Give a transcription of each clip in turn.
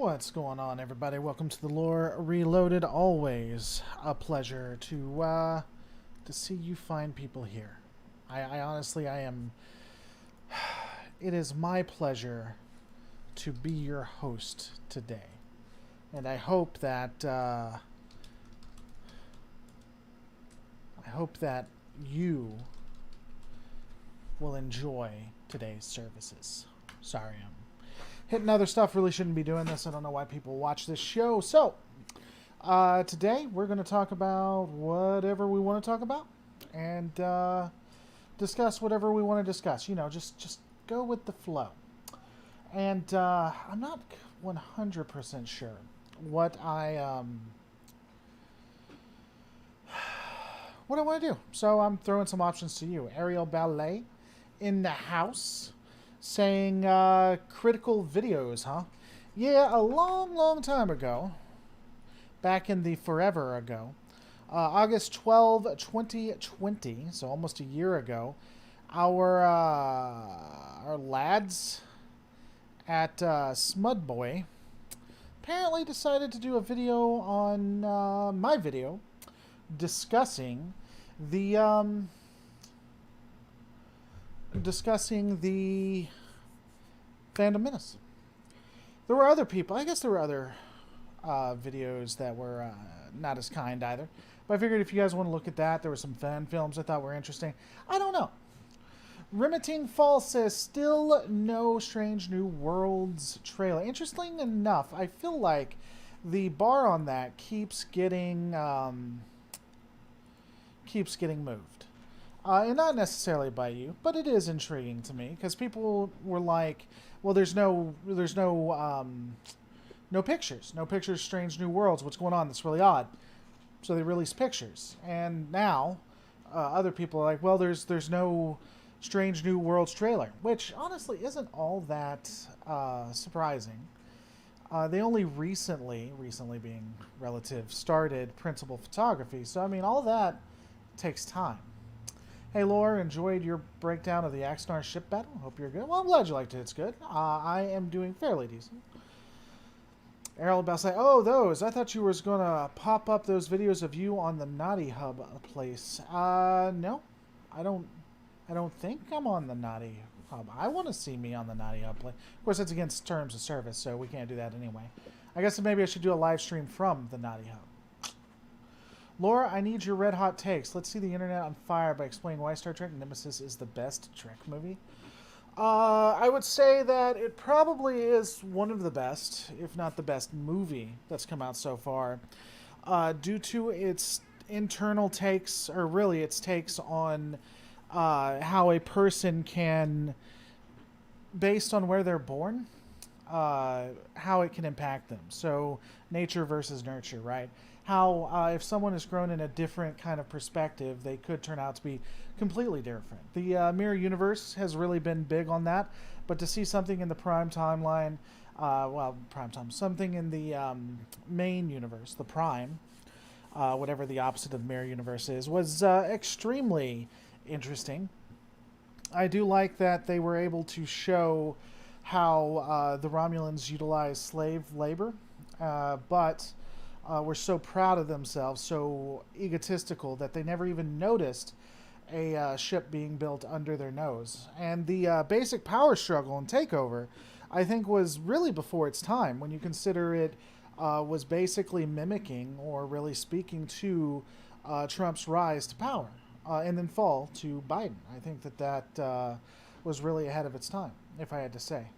What's going on, everybody? Welcome to the Lore Reloaded. Always a pleasure to see you fine people here. I honestly, I am. It is my pleasure to be your host today, and I hope that you will enjoy today's services. Sorry, I'm hitting other stuff. Really shouldn't be doing this. I don't know why people watch this show. So, today we're going to talk about whatever we want to talk about and discuss whatever we want to discuss. You know, just go with the flow. And I'm not 100% sure what what I want to do. So I'm throwing some options to you. Ariel Ballet in the house saying critical videos, huh? Yeah, a long time ago, back in the forever ago, August 12, 2020, so almost a year ago, our lads at Smudboy apparently decided to do a video on my video discussing the Phantom Menace. There were other people. I guess there were other videos that were not as kind either. But I figured if you guys want to look at that, there were some fan films I thought were interesting. I don't know. Remitting Fall says, still no Strange New Worlds trailer. Interesting enough, I feel like the bar on that keeps getting moved. And not necessarily by you, but it is intriguing to me because people were like, "Well, there's no pictures, no pictures. Strange New Worlds. What's going on? That's really odd." So they released pictures, and now other people are like, "Well, there's no Strange New Worlds trailer," which honestly isn't all that surprising. They only recently being relative, started principal photography, so I mean, all that takes time. Hey, Laura, enjoyed your breakdown of the Axnar ship battle. Hope you're good. Well, I'm glad you liked it. It's good. I am doing fairly decent. Errol about to say, oh, those. I thought you was going to pop up those videos of you on the Naughty Hub place. No. I don't think I'm on the Naughty Hub. I want to see me on the Naughty Hub place. Of course, it's against terms of service, so we can't do that anyway. I guess maybe I should do a live stream from the Naughty Hub. Laura, I need your red hot takes. Let's see the internet on fire by explaining why Star Trek Nemesis is the best Trek movie. I would say that it probably is one of the best, if not the best movie that's come out so far, due to its internal takes, or really its takes on how a person can, based on where they're born, how it can impact them. So nature versus nurture, right? How if someone is grown in a different kind of perspective, they could turn out to be completely different. The Mirror Universe has really been big on that, but to see something in the Prime timeline, something in the main universe, the Prime, whatever the opposite of Mirror Universe is, was extremely interesting. I do like that they were able to show how the Romulans utilize slave labor, but were so proud of themselves, so egotistical, that they never even noticed a ship being built under their nose. And the basic power struggle and takeover, I think, was really before its time, when you consider it was basically mimicking, or really speaking to, Trump's rise to power, and then fall to Biden. I think that was really ahead of its time, if I had to say.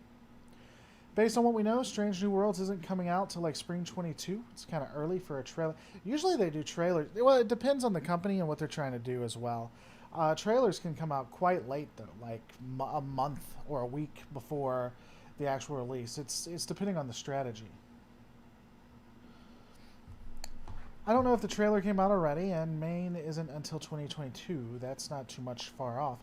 Based on what we know, Strange New Worlds isn't coming out till like spring 22. It's kind of early for a trailer. Usually they do trailers. Well, it depends on the company and what they're trying to do as well. Trailers can come out quite late, though, like a month or a week before the actual release. It's depending on the strategy. I don't know if the trailer came out already, and Maine isn't until 2022. That's not too much far off.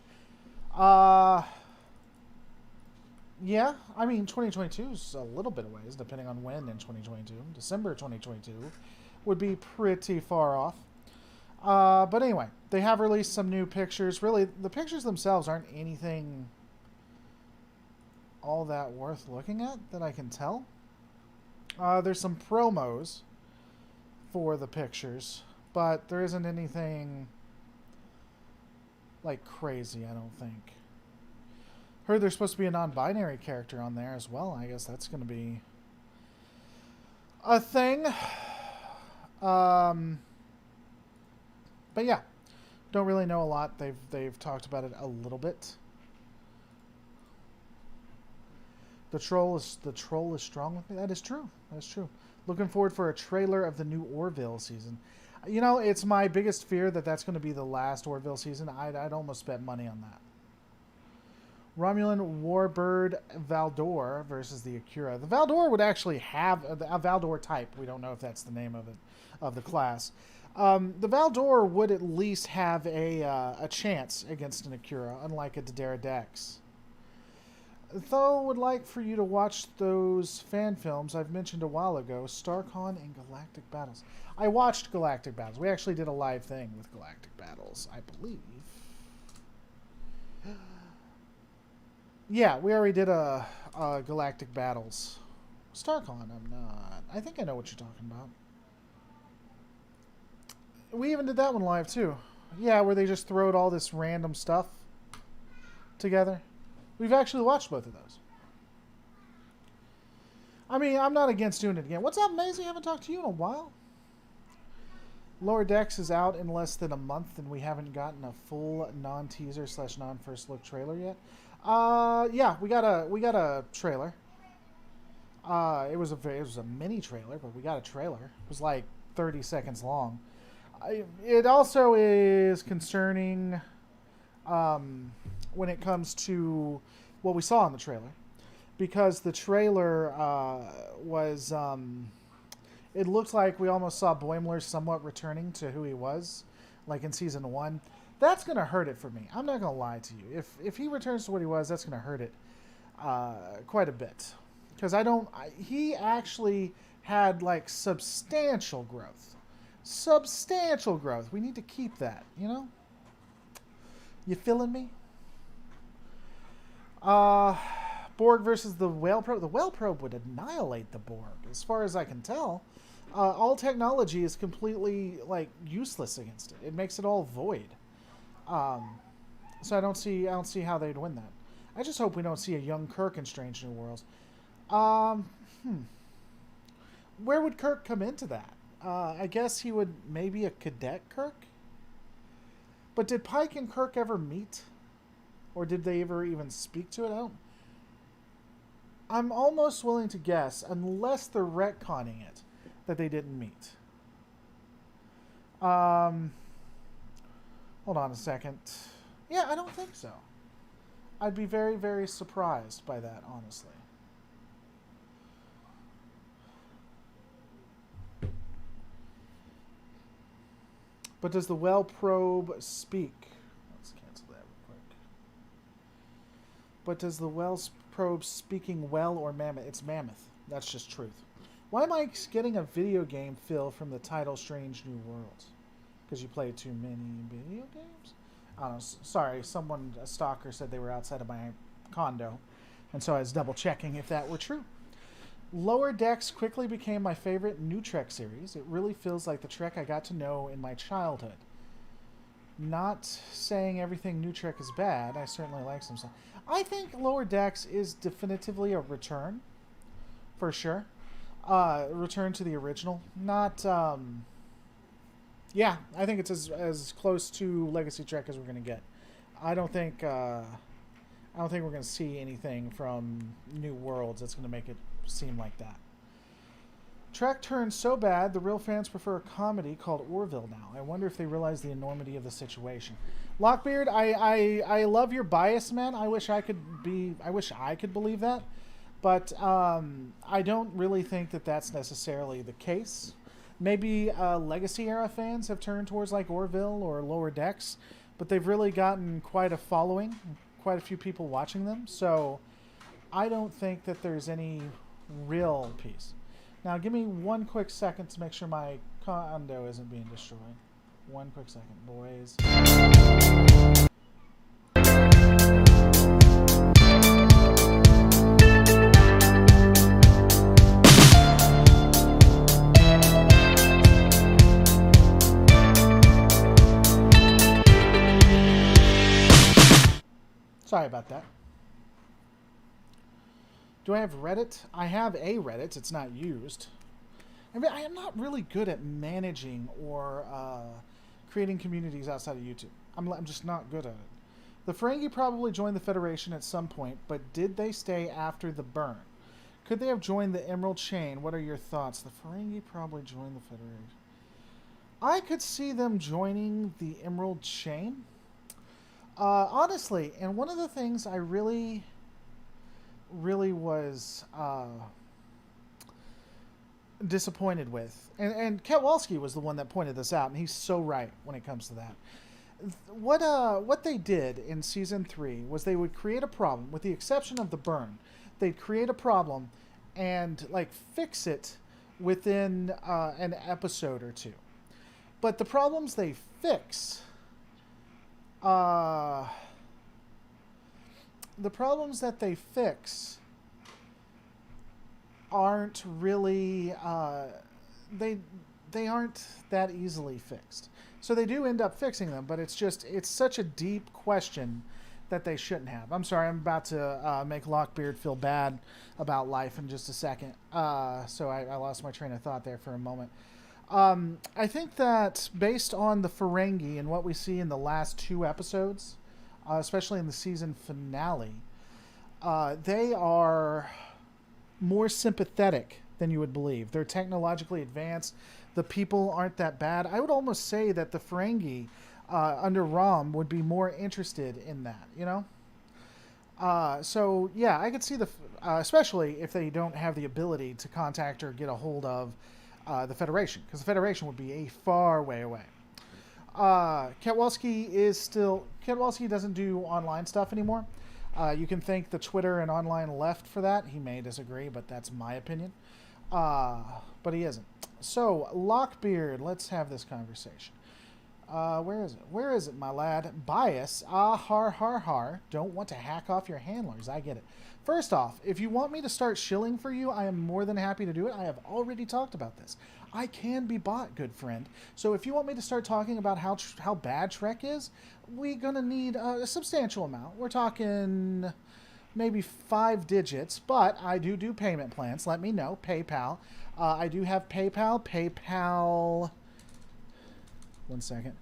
Yeah, I mean, 2022 is a little bit away, depending on when in 2022. December 2022 would be pretty far off. But anyway, they have released some new pictures. Really, the pictures themselves aren't anything all that worth looking at, that I can tell. There's some promos for the pictures, but there isn't anything like crazy, I don't think. Heard there's supposed to be a non-binary character on there as well. I guess that's going to be a thing. But yeah, don't really know a lot. They've talked about it a little bit. The troll is strong with me. That is true. That's true. Looking forward for a trailer of the new Orville season. You know, it's my biggest fear that that's going to be the last Orville season. I'd almost bet money on that. Romulan Warbird Valdor versus the Akira. The Valdor would actually have a Valdor type. We don't know if that's the name of it, of the class. The Valdor would at least have a chance against an Akira, unlike a Dodera Dex. Though would like for you to watch those fan films I've mentioned a while ago, StarCon and Galactic Battles. I watched Galactic Battles. We actually did a live thing with Galactic Battles, I believe. Yeah, we already did a Galactic Battles. StarCon, I'm not. I think I know what you're talking about. We even did that one live, too. Yeah, where they just throwed all this random stuff together. We've actually watched both of those. I mean, I'm not against doing it again. What's up, Maisie? I haven't talked to you in a while. Lower Decks is out in less than a month, and we haven't gotten a full non-teaser / non-first look trailer yet. Yeah, we got a trailer. It was a mini trailer, but we got a trailer. It was like 30 seconds long. It also is concerning when it comes to what we saw in the trailer, because the trailer was it looked like we almost saw Boimler somewhat returning to who he was, like in season 1. That's gonna hurt it for me. I'm not gonna lie to you. If he returns to what he was, that's gonna hurt it quite a bit, because he actually had like substantial growth. Substantial growth. We need to keep that, you know? You feeling me? Borg versus the Whale Probe. The Whale Probe would annihilate the Borg, as far as I can tell. All technology is completely like useless against it. It makes it all void. So I don't see how they'd win that. I just hope we don't see a young Kirk in Strange New Worlds. Where would Kirk come into that? I guess he would maybe a cadet Kirk? But did Pike and Kirk ever meet? Or did they ever even speak to it? I'm almost willing to guess, unless they're retconning it, that they didn't meet. Hold on a second. Yeah, I don't think so. I'd be very, very surprised by that, honestly. But does the Well Probe speak? Let's cancel that real quick. But does the Well Probe speaking well or mammoth? It's mammoth. That's just truth. Why am I getting a video game feel from the title Strange New Worlds? Because you play too many video games? I don't know. Sorry, a stalker said they were outside of my condo. And so I was double checking if that were true. Lower Decks quickly became my favorite new Trek series. It really feels like the Trek I got to know in my childhood. Not saying everything new Trek is bad. I certainly like some stuff. I think Lower Decks is definitively a return. For sure. Return to the original. Not, yeah, I think it's as close to Legacy Trek as we're going to get. I don't think we're going to see anything from New Worlds that's going to make it seem like that. Trek turned so bad, the real fans prefer a comedy called Orville now. I wonder if they realize the enormity of the situation. Lockbeard, I love your bias, man. I wish I could believe that. But I don't really think that that's necessarily the case. Maybe Legacy era fans have turned towards like Orville or Lower Decks, but they've really gotten quite a following, quite a few people watching them. So I don't think that there's any real peace. Now give me one quick second to make sure my condo isn't being destroyed. One quick second, boys. Sorry about that. Do I have Reddit? I have a Reddit. It's not used. I mean, I am not really good at managing or creating communities outside of YouTube. I'm just not good at it. The Ferengi probably joined the Federation at some point, but did they stay after the burn? Could they have joined the Emerald Chain? What are your thoughts? The Ferengi probably joined the Federation. I could see them joining the Emerald Chain. Honestly, and one of the things I really was disappointed with, and Kowalski was the one that pointed this out, and he's so right when it comes to that. What they did in season 3 was they would create a problem, with the exception of the burn. They'd create a problem and like fix it within an episode or two. But the problems they fix, the problems that they fix aren't really they aren't that easily fixed. So they do end up fixing them, but it's such a deep question that they shouldn't have. I'm sorry, I'm about to make Lockbeard feel bad about life in just a second. So I lost my train of thought there for a moment. I think that based on the Ferengi and what we see in the last 2 episodes, especially in the season finale, they are more sympathetic than you would believe. They're technologically advanced. The people aren't that bad. I would almost say that the Ferengi under Rom would be more interested in that, you know? So, yeah, I could see especially if they don't have the ability to contact or get a hold of the Federation, because the Federation would be a far way away. Kowalski doesn't do online stuff anymore. You can thank the Twitter and online left for that. He may disagree, but that's my opinion. But he isn't. So, Lockbeard, let's have this conversation. Where is it? Where is it, my lad? Bias. Har, har, har. Don't want to hack off your handlers. I get it. First off, if you want me to start shilling for you, I am more than happy to do it. I have already talked about this. I can be bought, good friend. So if you want me to start talking about how bad Trek is, we're going to need a substantial amount. We're talking maybe 5 digits, but I do payment plans. Let me know. PayPal. I do have PayPal. PayPal... One second.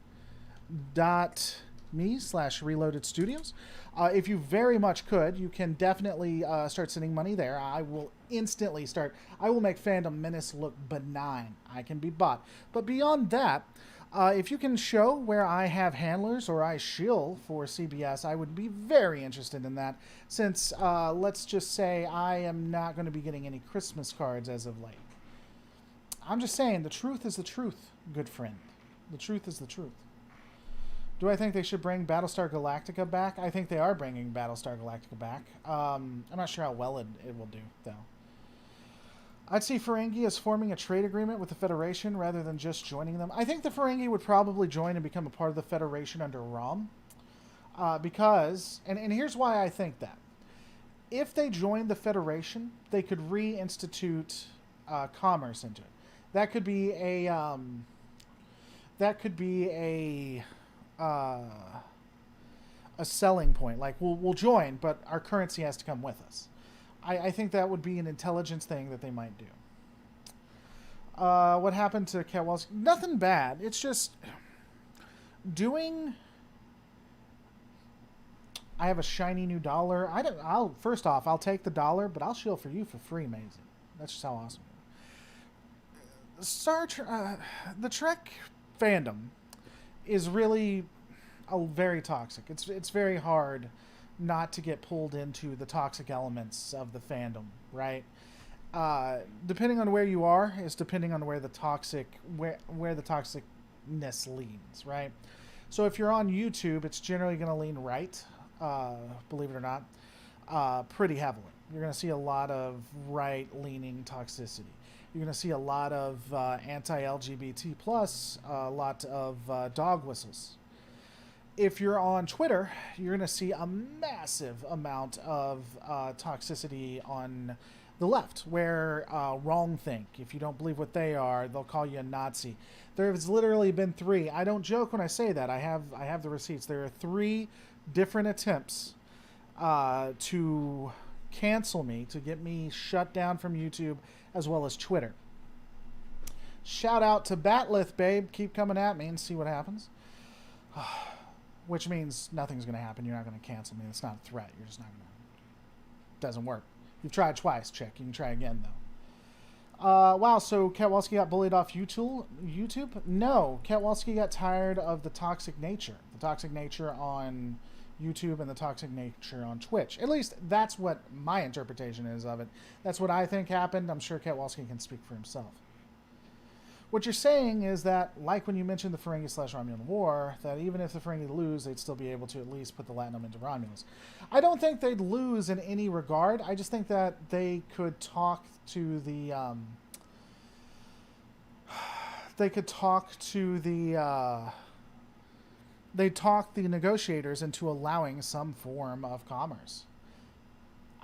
.me/Reloaded Studios. If you very much could, you can definitely start sending money there. I will instantly start. I will make Fandom Menace look benign. I can be bought. But beyond that, if you can show where I have handlers or I shill for CBS, I would be very interested in that, since let's just say I am not going to be getting any Christmas cards as of late. I'm just saying, the truth is the truth, good friend. The truth is the truth. Do I think they should bring Battlestar Galactica back? I think they are bringing Battlestar Galactica back. I'm not sure how well it will do, though. I'd see Ferengi as forming a trade agreement with the Federation rather than just joining them. I think the Ferengi would probably join and become a part of the Federation under Rom. Because, and here's why I think that. If they joined the Federation, they could reinstitute commerce into it. That could be a selling point. Like, we'll join, but our currency has to come with us. I think that would be an intelligence thing that they might do. What happened to Kowalski? Nothing bad. It's just doing... I have a shiny new dollar. First off, I'll take the dollar, but I'll shill for you for free, Maisie. That's just how awesome. The Trek fandom is really very toxic. It's very hard not to get pulled into the toxic elements of the fandom, right? Depending on where you are is depending on where the toxicness leans, right? So if you're on YouTube, it's generally going to lean right, believe it or not, pretty heavily. You're going to see a lot of right-leaning toxicity. You're going to see a lot of anti-LGBT+, a lot of dog whistles. If you're on Twitter, you're going to see a massive amount of toxicity on the left, where wrong think. If you don't believe what they are, they'll call you a Nazi. There has literally been 3. I don't joke when I say that. I have the receipts. There are 3 different attempts to cancel me, to get me shut down from YouTube as well as Twitter. Shout out to Batlith, babe. Keep coming at me and see what happens. Which means nothing's going to happen. You're not going to cancel me. It's not a threat. You're just not going to... Doesn't work. You've tried twice, chick. You can try again, though. Wow, so Katwalski got bullied off YouTube? No, Katwalski got tired of the toxic nature. The toxic nature on YouTube and the toxic nature on Twitch. At least that's what my interpretation is of it. That's what I think happened. I'm sure Katwalski can speak for himself. What you're saying is that, like when you mentioned the Ferengi/Romulan War, that even if the Ferengi lose, they'd still be able to at least put the Latinum into Romulus. I don't think they'd lose in any regard. I just think that they could talk to the... they'd talk the negotiators into allowing some form of commerce.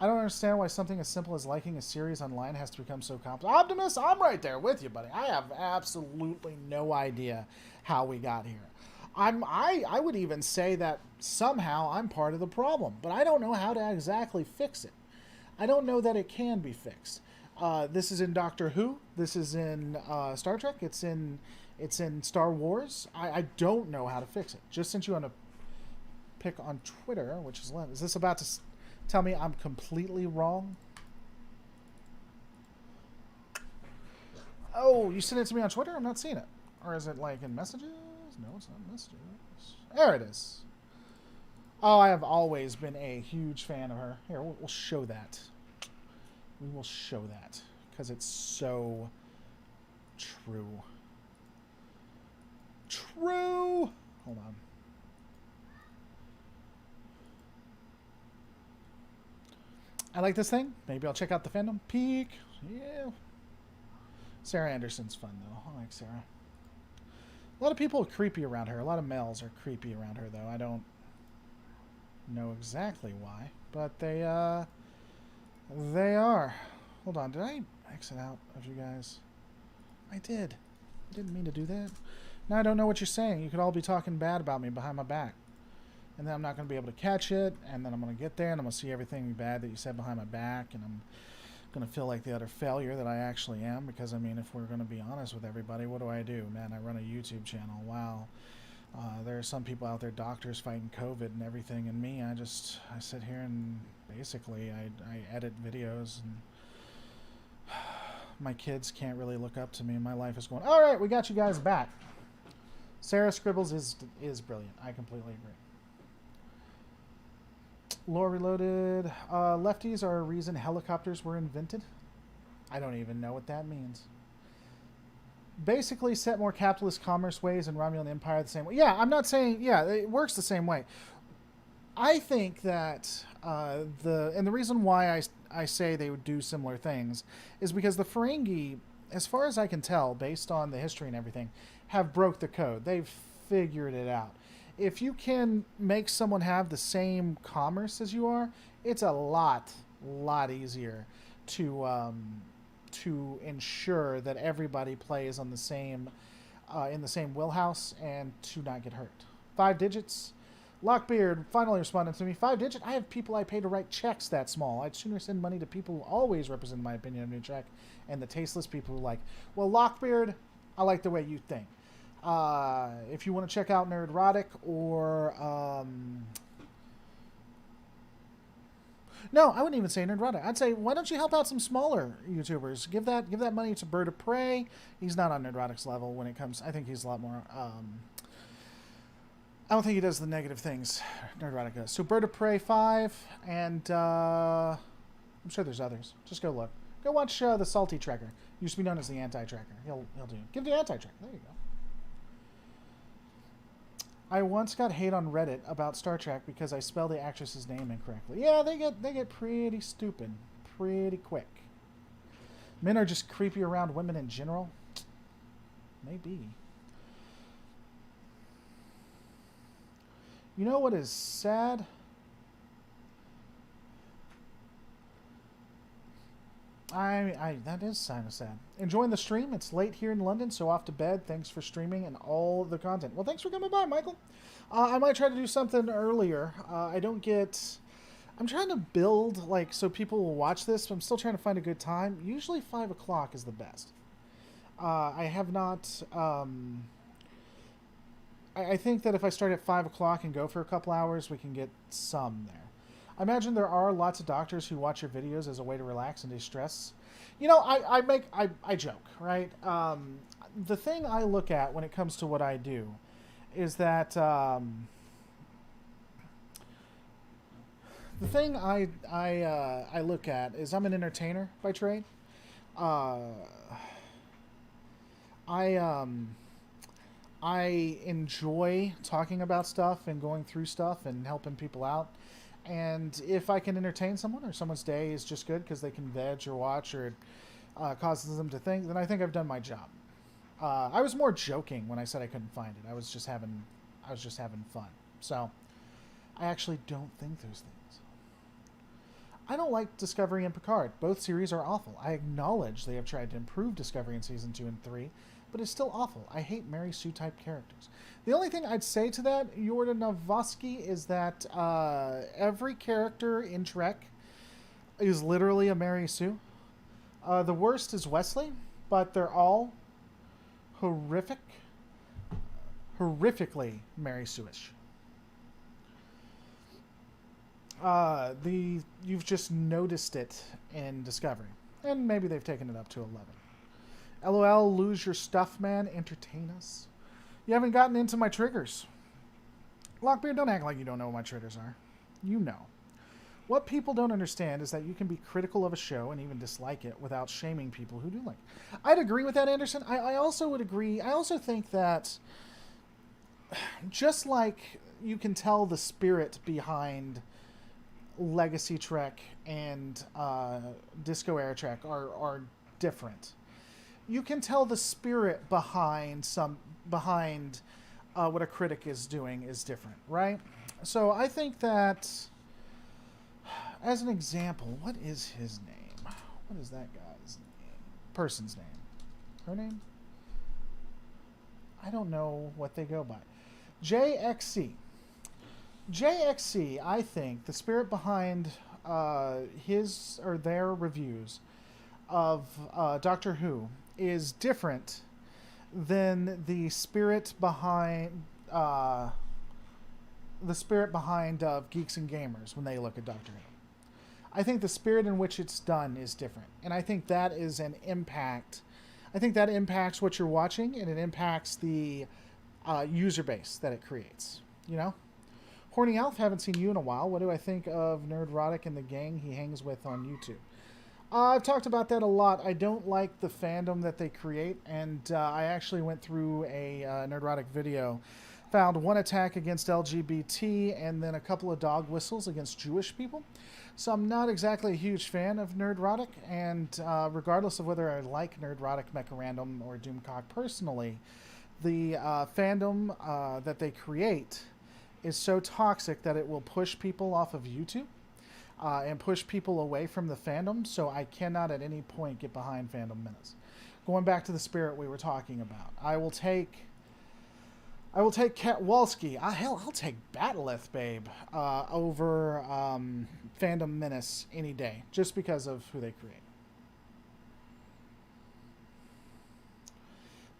I don't understand why something as simple as liking a series online has to become so complicated. Optimus, I'm right there with you, buddy. I have absolutely no idea how we got here. I would even say that somehow I'm part of the problem, but I don't know how to exactly fix it. I don't know that it can be fixed. This is in Doctor Who. This is in Star Trek. It's in Star Wars. I don't know how to fix it. Just sent you on a pic on Twitter, which is this about to tell me I'm completely wrong? Oh, you sent it to me on Twitter? I'm not seeing it. Or is it like in messages? No, it's not messages. There it is. Oh, I have always been a huge fan of her. Here, we'll show that. We will show that. Because it's so true. True! Hold on. I like this thing. Maybe I'll check out the fandom. Peek. Yeah. Sarah Anderson's fun, though. I like Sarah. A lot of people are creepy around her. A lot of males are creepy around her, though. I don't know exactly why. But they are. Hold on. Did I exit out of you guys? I did. I didn't mean to do that. Now I don't know what you're saying. You could all be talking bad about me behind my back. And then I'm not going to be able to catch it, and then I'm going to get there, and I'm going to see everything bad that you said behind my back, and I'm going to feel like the utter failure that I actually am, because, I mean, if we're going to be honest with everybody, what do I do? Man, I run a YouTube channel. Wow. There are some people out there, doctors fighting COVID and everything, and me, I sit here and basically I edit videos, and my kids can't really look up to me, and my life is going, all right, we got you guys back. Sarah Scribbles is brilliant. I completely agree. Lore Reloaded. Lefties are a reason helicopters were invented. I don't even know what that means. Basically, set more capitalist commerce ways and Romulan Empire the same way. Yeah, I'm not saying... Yeah, it works the same way. I think that the reason why I say they would do similar things is because the Ferengi, as far as I can tell, based on the history and everything, have broke the code. They've figured it out. If you can make someone have the same commerce as you are, it's a lot easier to ensure that everybody plays on the same in the same wheelhouse and to not get hurt. 5 digits. Lockbeard finally responded to me. 5 digit. I have people I pay to write checks that small. I'd sooner send money to people who always represent my opinion of a new check, and the tasteless people who like. Well, Lockbeard, I like the way you think. If you want to check out Nerdrotic or no, I wouldn't even say Nerdrotic. I'd say, why don't you help out some smaller YouTubers? Give that money to Bird of Prey. He's not on Nerdrotic's level when it comes. I think he's a lot more. I don't think he does the negative things Nerdrotic does. So Bird of Prey 5, and I'm sure there's others. Just go look. Go watch the Salty Trekker. Used to be known as the Anti-Trekker. He'll do. Give the Anti-Trekker. There you go. I once got hate on Reddit about Star Trek because I spelled the actress's name incorrectly. Yeah, they get pretty stupid pretty quick. Men are just creepy around women in general. Maybe. You know what is sad? That is kind of sad. Enjoying the stream. It's late here in London, so off to bed. Thanks for streaming and all the content. Well, thanks for coming by, Michael. I might try to do something earlier. I don't get I'm trying to build, like, so people will watch this, but I'm still trying to find a good time. Usually 5 o'clock is the best. I have not. I think that if I start at 5 o'clock and go for a couple hours, we can get some there. I imagine there are lots of doctors who watch your videos as a way to relax and de-stress. You know, I joke, right? The thing I look at when it comes to what I do is that the thing I look at is I'm an entertainer by trade. Uh, I I enjoy talking about stuff and going through stuff and helping people out. And if I can entertain someone or someone's day is just good because they can veg or watch or it causes them to think, then I think I've done my job. I was more joking when I said I couldn't find it. I was just having fun. So I actually don't think those things. I don't like Discovery and Picard. Both series are awful. I acknowledge they have tried to improve Discovery in season 2 and 3, but it's still awful. I hate Mary Sue type characters. The only thing I'd say to that, Yorda Novoski, is that every character in Trek is literally a Mary Sue. The worst is Wesley, but they're all horrifically Mary Sue-ish. You've just noticed it in Discovery, and maybe they've taken it up to 11. LOL, lose your stuff, man. Entertain us. You haven't gotten into my triggers. Lockbeard, don't act like you don't know what my triggers are. You know. What people don't understand is that you can be critical of a show and even dislike it without shaming people who do like it. I'd agree with that, Anderson. I also would agree. I also think that just like you can tell the spirit behind Legacy Trek and Disco Era Trek are different. You can tell the spirit behind what a critic is doing is different, right? So I think that, as an example, what is his name? What is that guy's name? Person's name? Her name? I don't know what they go by. JXC. JXC, I think, the spirit behind his or their reviews of Doctor Who is different than the spirit behind Geeks and Gamers when they look at Doctor Who. I think the spirit in which it's done is different, and I think that is an impact. I think that impacts what you're watching, and it impacts the user base that it creates. You know, Horny Elf, haven't seen you in a while. What do I think of Nerdrotic and the gang he hangs with on YouTube? I've talked about that a lot. I don't like the fandom that they create, and I actually went through a Nerdrotic video, found one attack against LGBT, and then a couple of dog whistles against Jewish people. So I'm not exactly a huge fan of Nerdrotic, and regardless of whether I like Nerdrotic, Mecha Random, or Doomcock personally, the fandom that they create is so toxic that it will push people off of YouTube. And push people away from the fandom, so I cannot at any point get behind Fandom Menace. Going back to the spirit we were talking about, I will take Katwalski. I'll take Batleth, babe, over Fandom Menace any day, just because of who they create.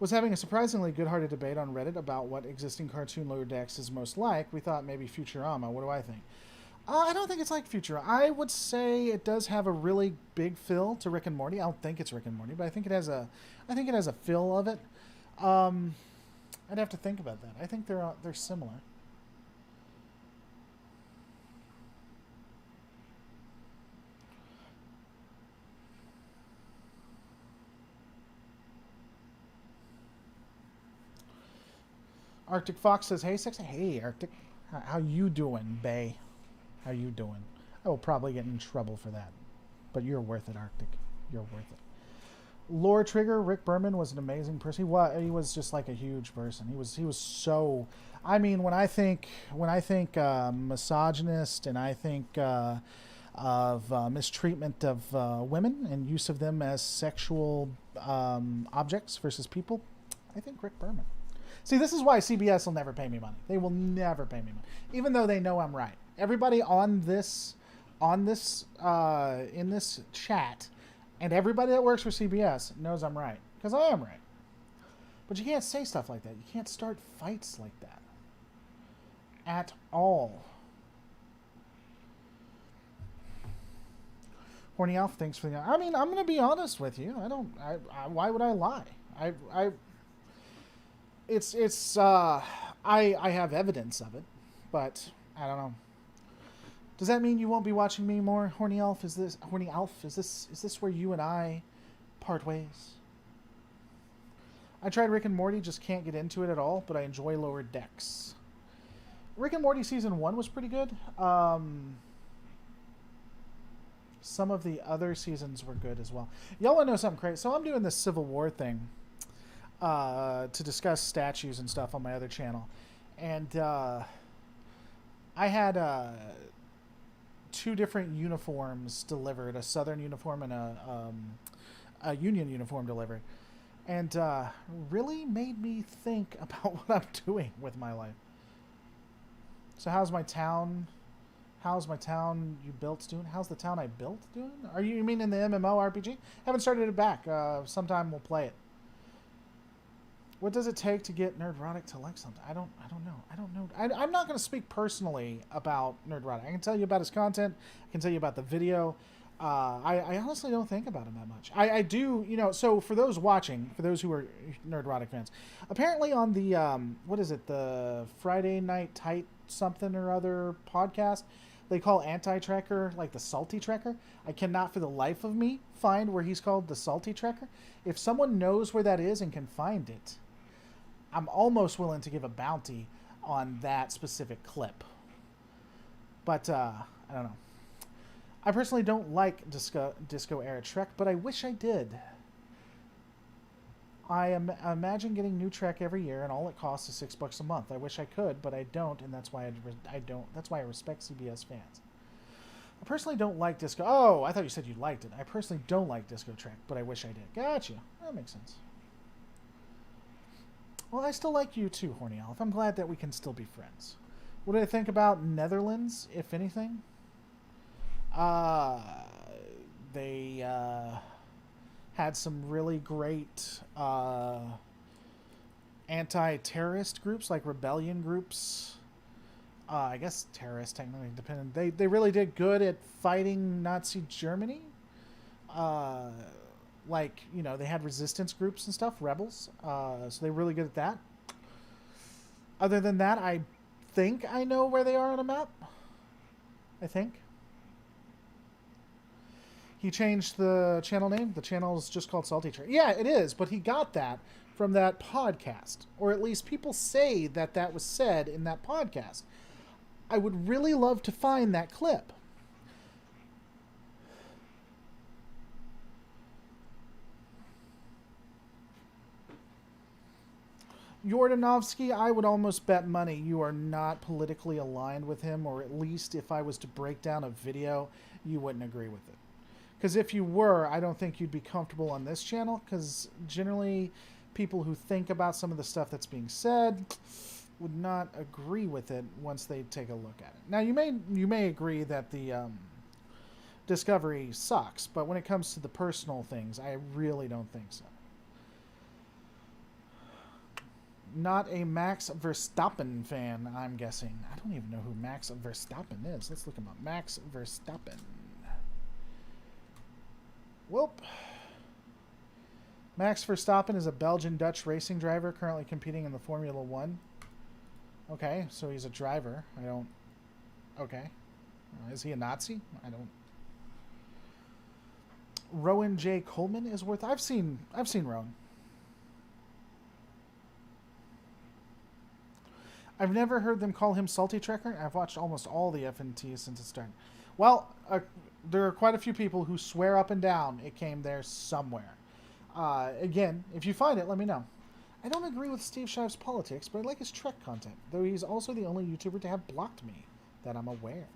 Was having a surprisingly good-hearted debate on Reddit about what existing cartoon lower decks is most like. We thought maybe Futurama. What do I think? I don't think it's like Futurama. I would say it does have a really big feel to Rick and Morty. I don't think it's Rick and Morty, but I think it has a feel of it. I'd have to think about that. I think they're similar. Arctic Fox says, "Hey, sexy. Hey, Arctic. How you doing, bae? How you doing?" I will probably get in trouble for that, but you're worth it, Arctic. You're worth it. Lore Trigger, Rick Berman was an amazing person. He was just like a huge person. He was so. I mean, when I think misogynist, and I think of mistreatment of women and use of them as sexual objects versus people, I think Rick Berman. See, this is why CBS will never pay me money. They will never pay me money, even though they know I'm right. Everybody on this on this in this chat, and everybody that works for CBS knows I'm right, because I am right. But you can't say stuff like that. You can't start fights like that at all. Horny Alf, thanks for the. I mean, I'm gonna be honest with you. Why would I lie? I have evidence of it, but I don't know. Does that mean you won't be watching me more, Horny Alf? Is this where you and I part ways? I tried Rick and Morty, just can't get into it at all, but I enjoy Lower Decks. Rick and Morty season 1 was pretty good. Some of the other seasons were good as well. Y'all want to know something crazy? So I'm doing this Civil War thing to discuss statues and stuff on my other channel. And I had 2 different uniforms delivered, a Southern uniform and a Union uniform delivered. And really made me think about what I'm doing with my life. So how's my town you built doing? How's the town I built doing? You mean in the MMO RPG? Haven't started it back. Sometime we'll play it. What does it take to get Nerdrotic to like something? I don't know. I'm not going to speak personally about Nerdrotic. I can tell you about his content. I can tell you about the video. I honestly don't think about him that much. I do, so for those watching, for those who are Nerdrotic fans, apparently on the, what is it, the Friday Night Tight something or other podcast, they call Anti-Trekker, like the Salty Trekker. I cannot for the life of me find where he's called the Salty Trekker. If someone knows where that is and can find it, I'm almost willing to give a bounty on that specific clip. But, I don't know. I personally don't like disco era Trek, but I wish I did. I imagine getting new Trek every year, and all it costs is $6 a month. I wish I could, but I don't, and that's why I don't. That's why I respect CBS fans. I personally don't like disco. Oh, I thought you said you liked it. I personally don't like disco Trek, but I wish I did. Gotcha. That makes sense. Well, I still like you too, Horny Alf. I'm glad that we can still be friends. What do I think about Netherlands, if anything? They had some really great anti-terrorist groups, like rebellion groups. I guess terrorists technically dependent. They really did good at fighting Nazi Germany. Like, they had resistance groups and stuff, rebels. So they're really good at that. Other than that, I think I know where they are on a map. I think. He changed the channel name. The channel is just called Salty Trek. Yeah, it is, but he got that from that podcast. Or at least people say that that was said in that podcast. I would really love to find that clip. Yordanovsky, I would almost bet money you are not politically aligned with him, or at least if I was to break down a video, you wouldn't agree with it. Because if you were, I don't think you'd be comfortable on this channel, because generally people who think about some of the stuff that's being said would not agree with it once they take a look at it. Now, you may agree that the Discovery sucks, but when it comes to the personal things, I really don't think so. Not a Max Verstappen fan, I'm guessing. I don't even know who Max Verstappen is. Let's look him up. Max Verstappen. Whoop. Max Verstappen is a Belgian-Dutch racing driver currently competing in the Formula 1. Okay, so he's a driver. Okay. Is he a Nazi? I don't... Rowan J. Coleman is worth... I've seen Rowan. I've never heard them call him Salty Trekker. I've watched almost all the FNT since it started. Well, there are quite a few people who swear up and down it came there somewhere. Again, if you find it, let me know. I don't agree with Steve Shive's politics, but I like his Trek content, though he's also the only YouTuber to have blocked me, that I'm aware.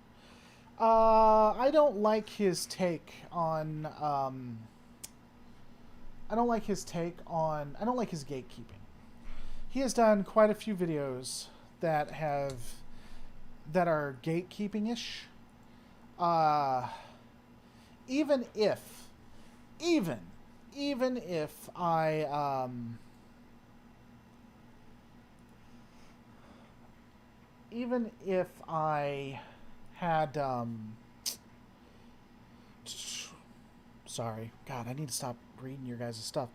I don't like his take on... I don't like his gatekeeping. He has done quite a few videos that are gatekeeping-ish. Uh, even if, even, even if even if I had, sorry, God, I need to stop reading your guys' stuff.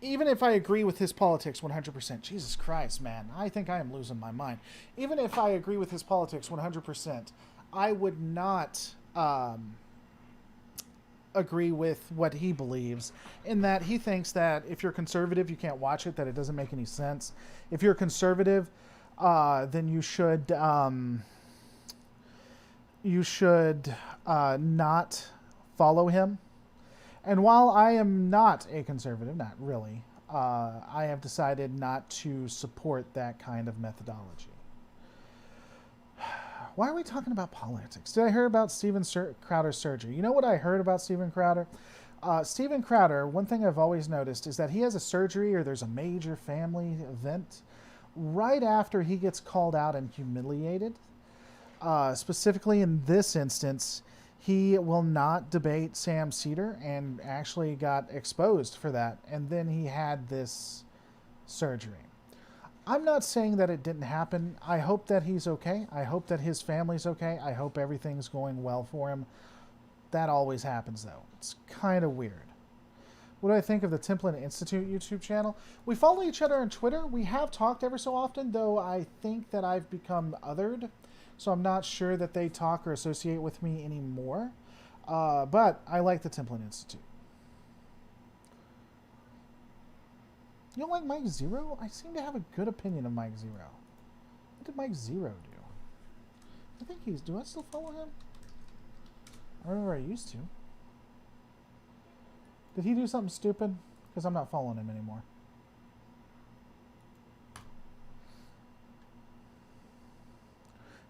Even if I agree with his politics 100%, Jesus Christ, man, I think I am losing my mind. Even if I agree with his politics 100%, I would not agree with what he believes, in that he thinks that if you're conservative, you can't watch it, that it doesn't make any sense. If you're conservative, then you should not follow him. And while I am not a conservative, not really, I have decided not to support that kind of methodology. Why are we talking about politics? Did I hear about Steven Crowder's surgery? You know what I heard about Steven Crowder? Steven Crowder, one thing I've always noticed is that he has a surgery or there's a major family event right after he gets called out and humiliated. Specifically in this instance, he will not debate Sam Cedar and actually got exposed for that. And then he had this surgery. I'm not saying that it didn't happen. I hope that he's okay. I hope that his family's okay. I hope everything's going well for him. That always happens, though. It's kind of weird. What do I think of the Templin Institute YouTube channel? We follow each other on Twitter. We have talked ever so often, though I think that I've become othered. So I'm not sure that they talk or associate with me anymore. But I like the Templin Institute. You don't like Mike Zero? I seem to have a good opinion of Mike Zero. What did Mike Zero do? I think he's... Do I still follow him? I remember I used to. Did he do something stupid? Because I'm not following him anymore.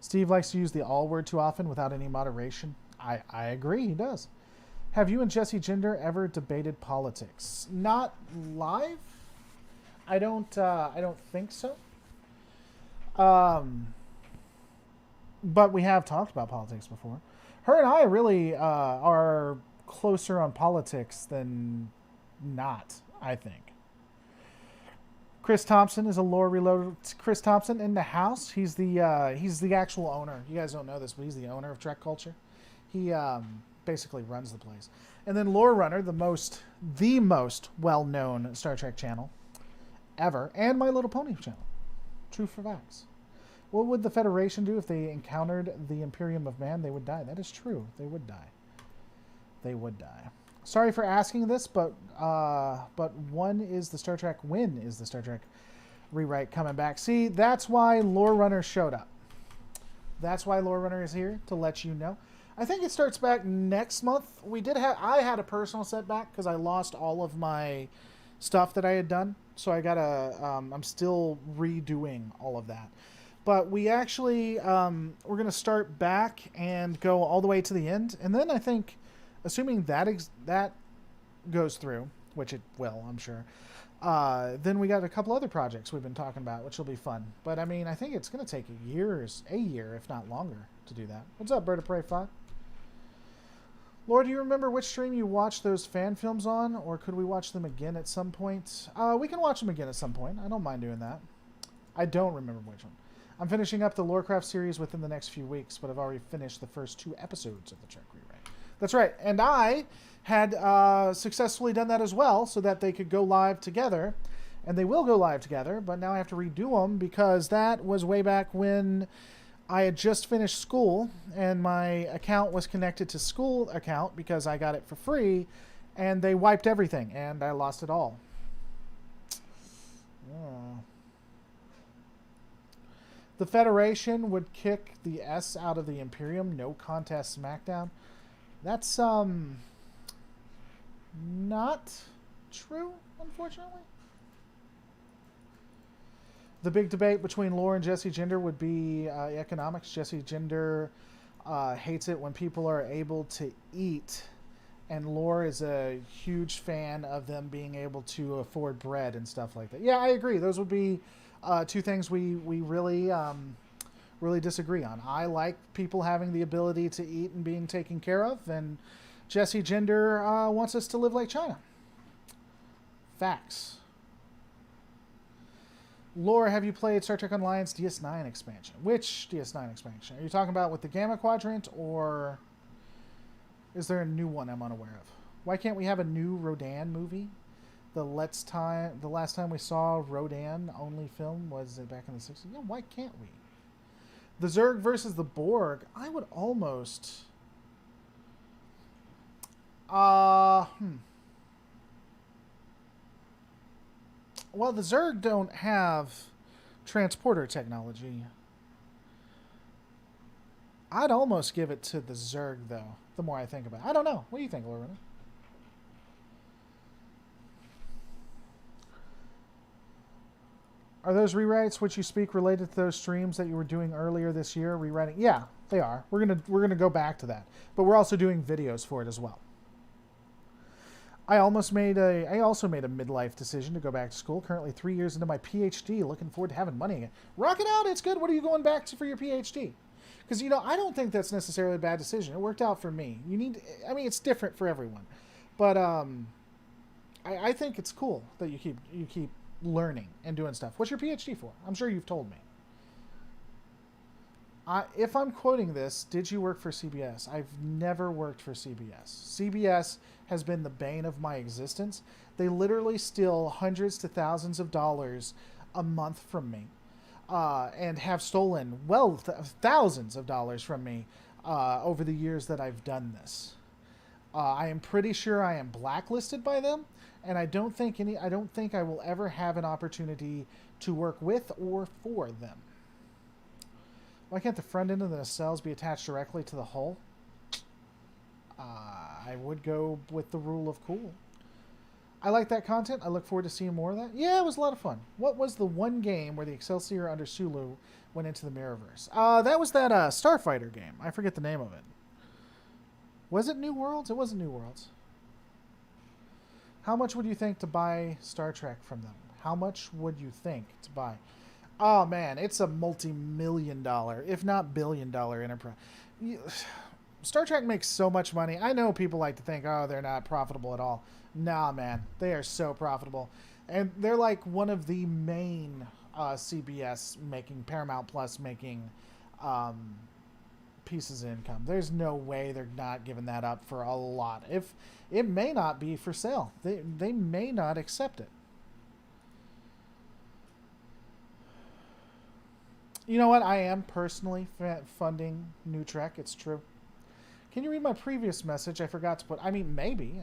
Steve likes to use the all word too often without any moderation. I agree, he does. Have you and Jesse Gender ever debated politics? Not live. I don't think so. But we have talked about politics before. Her and I really are closer on politics than not, I think. Chris Thompson is a lore reloaded. Chris Thompson in the house. He's the actual owner. You guys don't know this, but he's the owner of Trek Culture. He basically runs the place. And then Lore Runner, the most well-known Star Trek channel ever, and My Little Pony channel. True for facts. What would the Federation do if they encountered the Imperium of Man? They would die. That is true. They would die. They would die. Sorry for asking this, but when is the Star Trek rewrite coming back? See, that's why Lore Runner showed up. That's why Lore Runner is here, to let you know. I think it starts back next month. I had a personal setback because I lost all of my stuff that I had done. So I I'm still redoing all of that. But we actually, we're going to start back and go all the way to the end. And then I think, assuming that goes through, which it will, I'm sure, then we got a couple other projects we've been talking about, which will be fun. But I mean, I think it's going to take a year, if not longer, to do that. What's up, Bird of Prey 5? Lord, do you remember which stream you watched those fan films on, or could we watch them again at some point? We can watch them again at some point. I don't mind doing that. I don't remember which one. I'm finishing up the Lorecraft series within the next few weeks, but I've already finished the first 2 episodes of the Trek Rewrite. That's right, and I had successfully done that as well, so that they could go live together, and they will go live together, but now I have to redo them, because that was way back when I had just finished school, and my account was connected to school account because I got it for free, and they wiped everything, and I lost it all. Yeah. The Federation would kick the S out of the Imperium, no contest SmackDown. That's, not true, unfortunately. The big debate between Lore and Jesse Gender would be economics. Jesse Gender hates it when people are able to eat, and Lore is a huge fan of them being able to afford bread and stuff like that. Yeah, I agree. Those would be 2 things we really really disagree on. I like people having the ability to eat and being taken care of, and Jesse Gender wants us to live like China. Facts. Laura, have you played Star Trek Online's DS9 expansion? Which DS9 expansion? Are you talking about with the Gamma Quadrant, or is there a new one I'm unaware of? Why can't we have a new Rodan movie? The last time we saw Rodan only film was back in the 60s. Yeah, why can't we? The Zerg versus the Borg. I would almost. Well, the Zerg don't have transporter technology. I'd almost give it to the Zerg, though, the more I think about it. I don't know. What do you think, Lorena? Are those rewrites which you speak related to those streams that you were doing earlier this year? Rewriting? Yeah, they are. We're gonna go back to that, but we're also doing videos for it as well. I also made a midlife decision to go back to school. Currently 3 years into my PhD. Looking forward to having money again. Rock it out. It's good. What are you going back to for your PhD? Because, I don't think that's necessarily a bad decision. It worked out for me. It's different for everyone. But I think it's cool that you keep learning and doing stuff. What's your PhD for? I'm sure you've told me. If I'm quoting this, did you work for CBS? I've never worked for CBS. CBS has been the bane of my existence. They literally steal hundreds to thousands of dollars a month from me, and have stolen thousands of dollars from me over the years that I've done this. I am pretty sure I am blacklisted by them, and I don't think I will ever have an opportunity to work with or for them. Why can't the front end of the nacelles be attached directly to the hull? I would go with the rule of cool. I like that content. I look forward to seeing more of that. Yeah, it was a lot of fun. What was the one game where the Excelsior under Sulu went into the Mirrorverse? That was that Starfighter game. I forget the name of it. Was it New Worlds? It wasn't New Worlds. How much would you think to buy Star Trek from them? How much would you think to buy? Oh, man, it's a multi-million-dollar, if not billion-dollar enterprise. Star Trek makes so much money. I know people like to think, oh, they're not profitable at all. Nah, man, they are so profitable. And they're like one of the main CBS making, Paramount Plus making pieces of income. There's no way they're not giving that up for a lot. If it may not be for sale. They may not accept it. You know what? I am personally funding New Trek. It's true. Can you read my previous message? I forgot to put... maybe.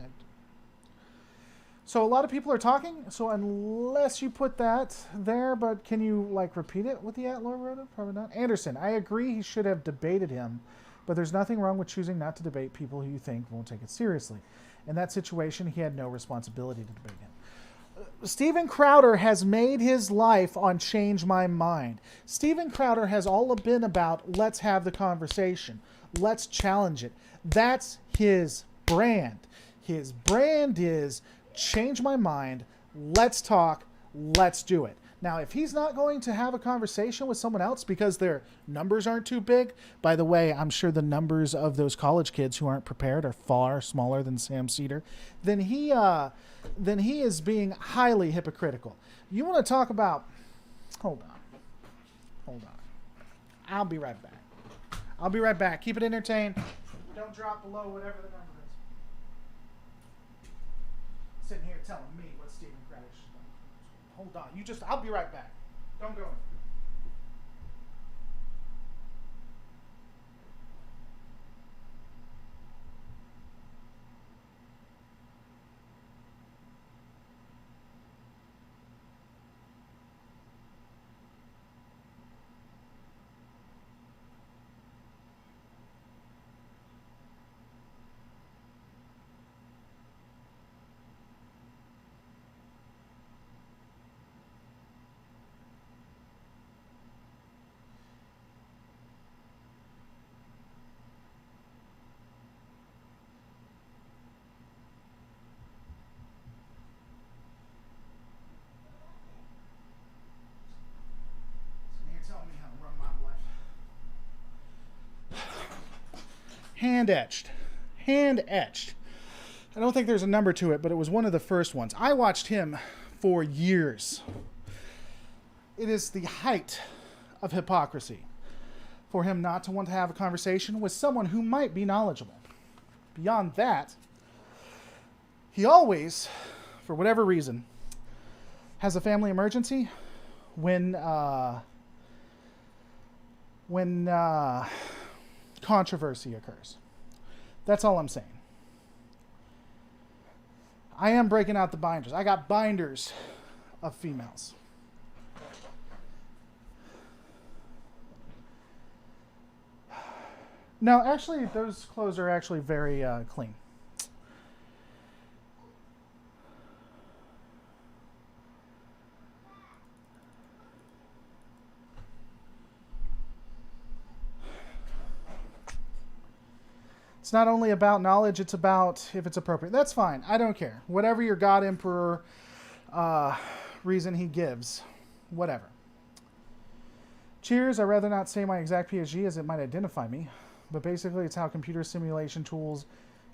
So a lot of people are talking. So unless you put that there, but can you, repeat it with the Laura wrote it? Probably not. Anderson, I agree he should have debated him, but there's nothing wrong with choosing not to debate people who you think won't take it seriously. In that situation, he had no responsibility to debate him. Steven Crowder has made his life on Change My Mind. Steven Crowder has all been about, let's have the conversation. Let's challenge it. That's his brand. His brand is Change My Mind. Let's talk. Let's do it. Now, if he's not going to have a conversation with someone else because their numbers aren't too big, by the way, I'm sure the numbers of those college kids who aren't prepared are far smaller than Sam Cedar, then he is being highly hypocritical. You want to talk about... Hold on. I'll be right back. Keep it entertained. Don't drop below whatever the number is. Sitting here telling me what Steven Crowder should do. Hold on. I'll be right back. Don't go. Hand etched. Hand etched. I don't think there's a number to it, but it was one of the first ones. I watched him for years. It is the height of hypocrisy for him not to want to have a conversation with someone who might be knowledgeable. Beyond that, he always, for whatever reason, has a family emergency when controversy occurs. That's all I'm saying. I am breaking out the binders. I got binders of females. No, actually, those clothes are actually very clean. It's not only about knowledge, it's about if it's appropriate. That's fine. I don't care. Whatever your God Emperor reason he gives. Whatever. Cheers. I'd rather not say my exact PSG as it might identify me. But basically, it's how computer simulation tools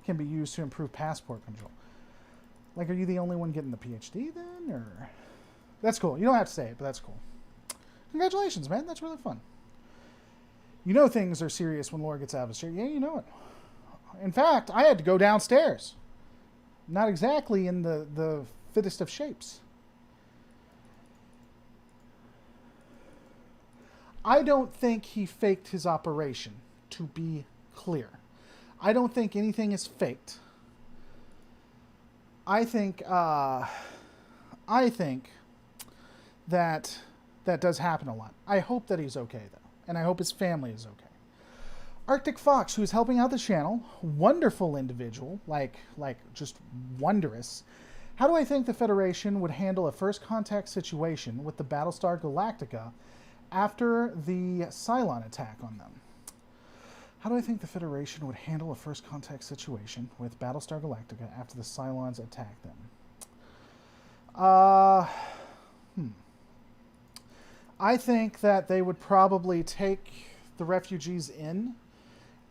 can be used to improve passport control. Like, are you the only one getting the PhD then? Or that's cool. You don't have to say it, but that's cool. Congratulations, man. That's really fun. You know things are serious when Laura gets out of his chair. Yeah, you know it. In fact, I had to go downstairs. Not exactly in the fittest of shapes. I don't think he faked his operation, to be clear. I don't think anything is faked. I think that does happen a lot. I hope that he's okay, though. And I hope his family is okay. Arctic Fox, who's helping out the channel, wonderful individual, like just wondrous. How do I think the Federation would handle a first contact situation with the Battlestar Galactica after the Cylon attack on them? How do I think the Federation would handle a first contact situation with Battlestar Galactica after the Cylons attack them? I think that they would probably take the refugees in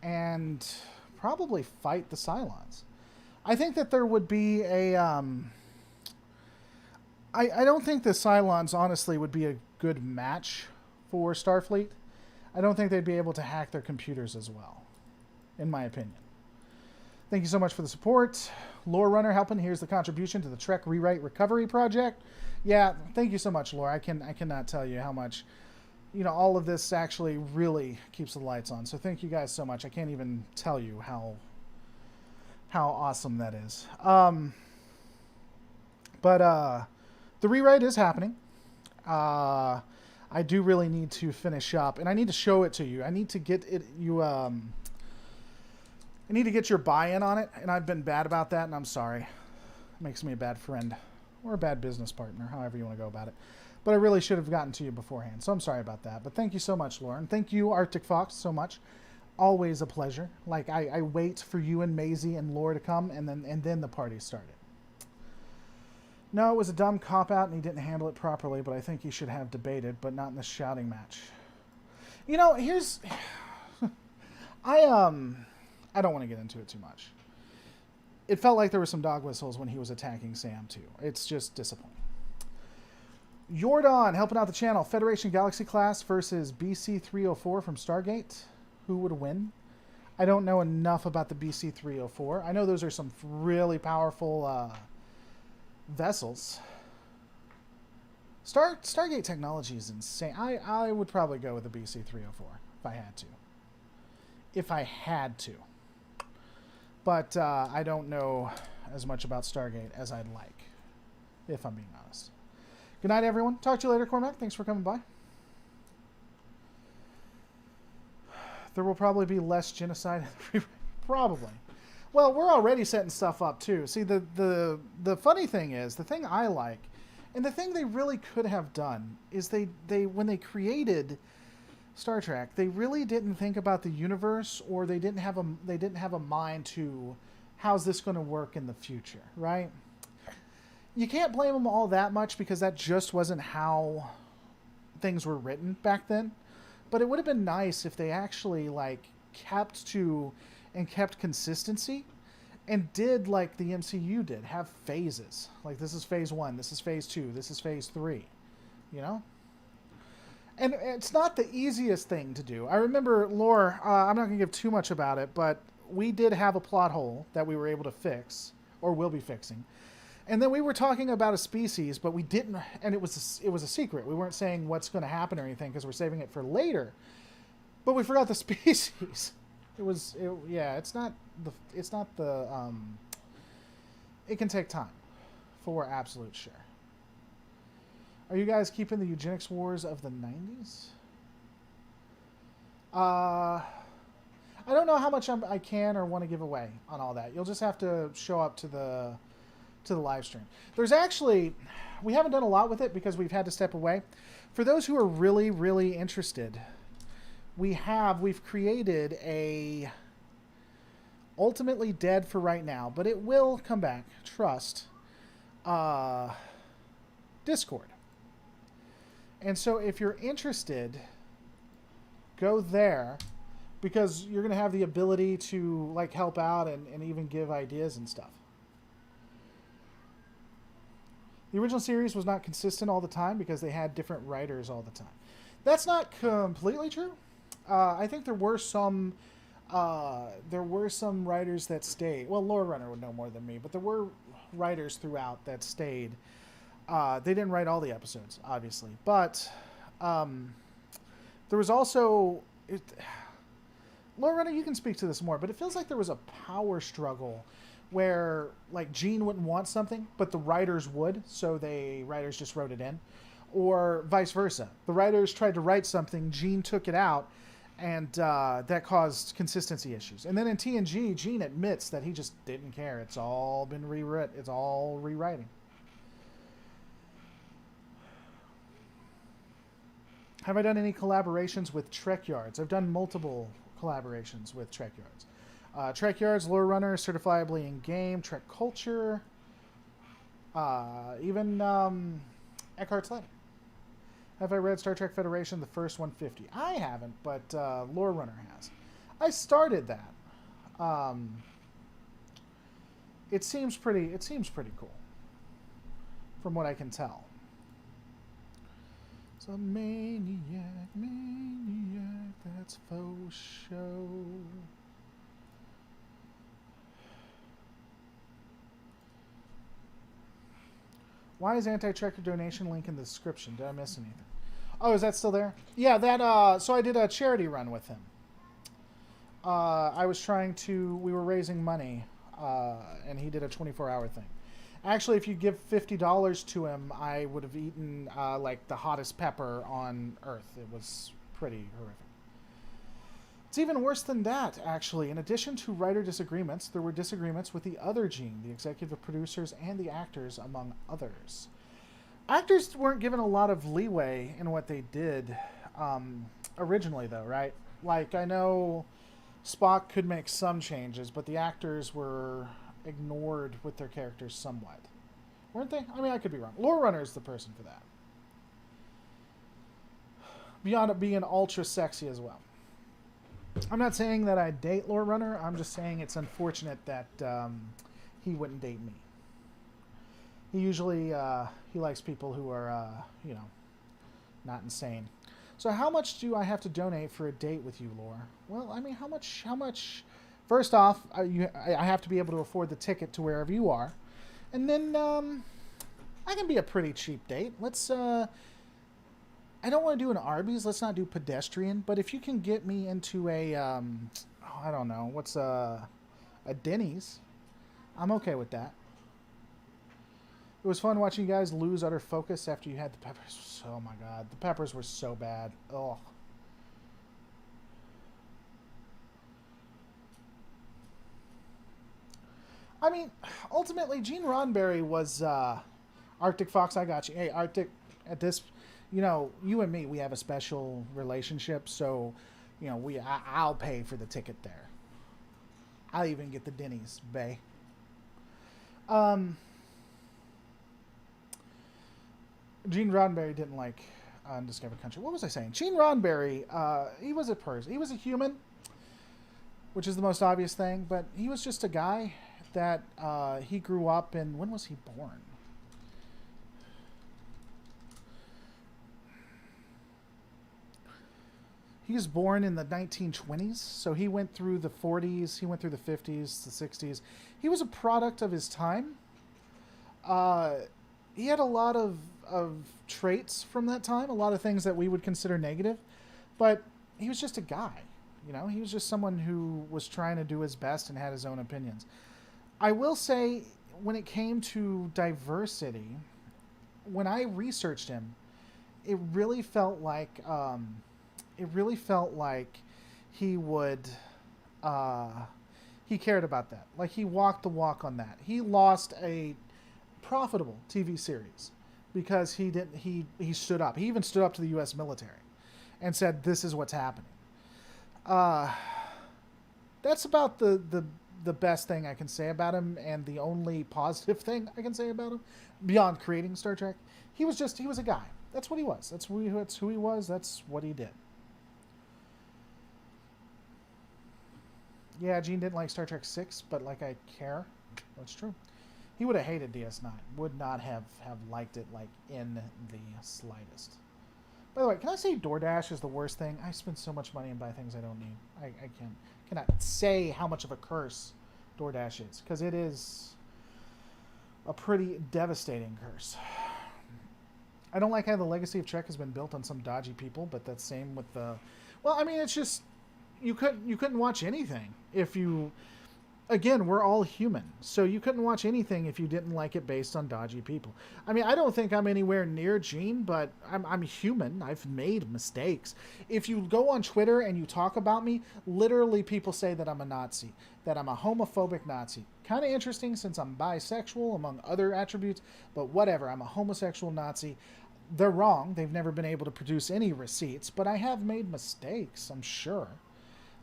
and probably fight the Cylons. I think that there would be a... I don't think the Cylons, honestly, would be a good match for Starfleet. I don't think they'd be able to hack their computers as well, in my opinion. Thank you so much for the support. Lore Runner helping. Here's the contribution to the Trek Rewrite Recovery Project. Yeah, thank you so much, Lore. I cannot tell you how much... all of this actually really keeps the lights on. So thank you guys so much. I can't even tell you how awesome that is. But the rewrite is happening. I do really need to finish up, and I need to show it to you. I need to get it. I need to get your buy-in on it, and I've been bad about that, and I'm sorry. It makes me a bad friend or a bad business partner, however you want to go about it. But I really should have gotten to you beforehand, so I'm sorry about that. But thank you so much, Lauren. Thank you, Arctic Fox, so much. Always a pleasure. Like, I wait for you and Maisie and Laura to come, and then the party started. No, it was a dumb cop-out, and he didn't handle it properly, but I think he should have debated, but not in the shouting match. Here's... I don't want to get into it too much. It felt like there were some dog whistles when he was attacking Sam, too. It's just disappointing. Jordan, helping out the channel. Federation Galaxy class versus BC-304 from Stargate. Who would win? I don't know enough about the BC-304. I know those are some really powerful vessels. Stargate technology is insane. I would probably go with the BC-304 if I had to. If I had to. But I don't know as much about Stargate as I'd like, if I'm being honest. Good night, everyone. Talk to you later, Cormac. Thanks for coming by. There will probably be less genocide. Probably. Well, we're already setting stuff up, too. See, the funny thing is, the thing I like, and the thing they really could have done, is they when they created Star Trek, they really didn't think about the universe, or they didn't have a mind to how's this going to work in the future, right? You can't blame them all that much because that just wasn't how things were written back then. But it would have been nice if they actually kept to and kept consistency and did like the MCU did, have phases. Like this is phase 1, this is phase 2, this is phase 3, you know? And it's not the easiest thing to do. I remember lore, I'm not going to give too much about it, but we did have a plot hole that we were able to fix, or will be fixing. And then we were talking about a species, but we didn't, and it was a secret. We weren't saying what's going to happen or anything because we're saving it for later. But we forgot the species. It's not the, it can take time, for absolute sure. Are you guys keeping the eugenics wars of the 90s? I don't know how much I can or want to give away on all that. You'll just have to show up to the live stream. There's actually, we haven't done a lot with it because we've had to step away. For those who are really, really interested, we've created a ultimately dead for right now, but it will come back. Trust. Discord. And so if you're interested, go there because you're going to have the ability to like help out and even give ideas and stuff. The original series was not consistent all the time because they had different writers all the time. That's not completely true. I think there were some writers that stayed. Well, Lore Runner would know more than me, but there were writers throughout that stayed. They didn't write all the episodes, obviously, but there was also Lore Runner. You can speak to this more, but it feels like there was a power struggle where like Gene wouldn't want something, but the writers would, so writers just wrote it in, or vice versa. The writers tried to write something, Gene took it out, and that caused consistency issues. And then in TNG, Gene admits that he just didn't care. It's all been rewritten. It's all rewriting. Have I done any collaborations with Trek Yards? I've done multiple collaborations with Trek Yards. Trek Yards, Lore Runner, Certifiably in Game, Trek Culture, even Eckhart's Letter. Have I read Star Trek Federation, the first 150? I haven't, but Lore Runner has. I started that. It seems pretty cool, from what I can tell. It's a maniac, that's faux show. Why is anti-Trekker donation link in the description? Did I miss anything? Oh, is that still there? Yeah, that. So I did a charity run with him. We were raising money, and he did a 24-hour thing. Actually, if you give $50 to him, I would have eaten like the hottest pepper on Earth. It was pretty horrific. It's even worse than that, actually. In addition to writer disagreements, there were disagreements with the other Gene, the executive producers, and the actors, among others. Actors weren't given a lot of leeway in what they did originally, though, right? Like, I know Spock could make some changes, but the actors were ignored with their characters somewhat. Weren't they? I mean, I could be wrong. Lore Runner is the person for that. Beyond it being ultra sexy as well. I'm not saying that I date Lore Runner. I'm just saying it's unfortunate that he wouldn't date me. He usually he likes people who are not insane. So how much do I have to donate for a date with you, Lore? Well, I mean, how much? First off, I have to be able to afford the ticket to wherever you are, and then I can be a pretty cheap date. Let's. I don't want to do an Arby's. Let's not do pedestrian. But if you can get me into a, I don't know, what's a Denny's, I'm okay with that. It was fun watching you guys lose utter focus after you had the peppers. Oh my god, the peppers were so bad. Oh. I mean, ultimately, Gene Roddenberry was Arctic Fox. I got you. Hey, Arctic, at this. You know, you and me, we have a special relationship, so, you know, I'll pay for the ticket there. I'll even get the Denny's, bae. Gene Roddenberry didn't like Undiscovered Country. What was I saying? Gene Roddenberry, he was a person. He was a human. which is the most obvious thing. But he was just a guy that he grew up in. When was he born? He was born in the 1920s, so he went through the 40s, he went through the 50s, the 60s. He was a product of his time. He had a lot of traits from that time, a lot of things that we would consider negative, but he was just a guy. You know, he was just someone who was trying to do his best and had his own opinions. I will say, when it came to diversity, when I researched him, it really felt like he would he cared about that. Like, he walked the walk on that. He lost a profitable TV series because he stood up. He even stood up to the US military and said, this is what's happening. That's about the best thing I can say about him, and the only positive thing I can say about him beyond creating Star Trek. He was a guy. That's what he was. That's who he was. That's what he did. Yeah, Gene didn't like Star Trek 6, but like, I care. That's true. He would have hated DS9. Would not have liked it, like, in the slightest. By the way, can I say DoorDash is the worst thing? I spend so much money and buy things I don't need. I cannot say how much of a curse DoorDash is, because it is a pretty devastating curse. I don't like how the legacy of Trek has been built on some dodgy people, but that's same with the... Well, I mean, it's just... You couldn't watch anything if you... Again, we're all human, so you couldn't watch anything if you didn't like it based on dodgy people. I mean, I don't think I'm anywhere near Gene, but I'm human. I've made mistakes. If you go on Twitter and you talk about me, literally people say that I'm a Nazi, that I'm a homophobic Nazi. Kind of interesting since I'm bisexual, among other attributes, but whatever, I'm a homosexual Nazi. They're wrong. They've never been able to produce any receipts, but I have made mistakes, I'm sure.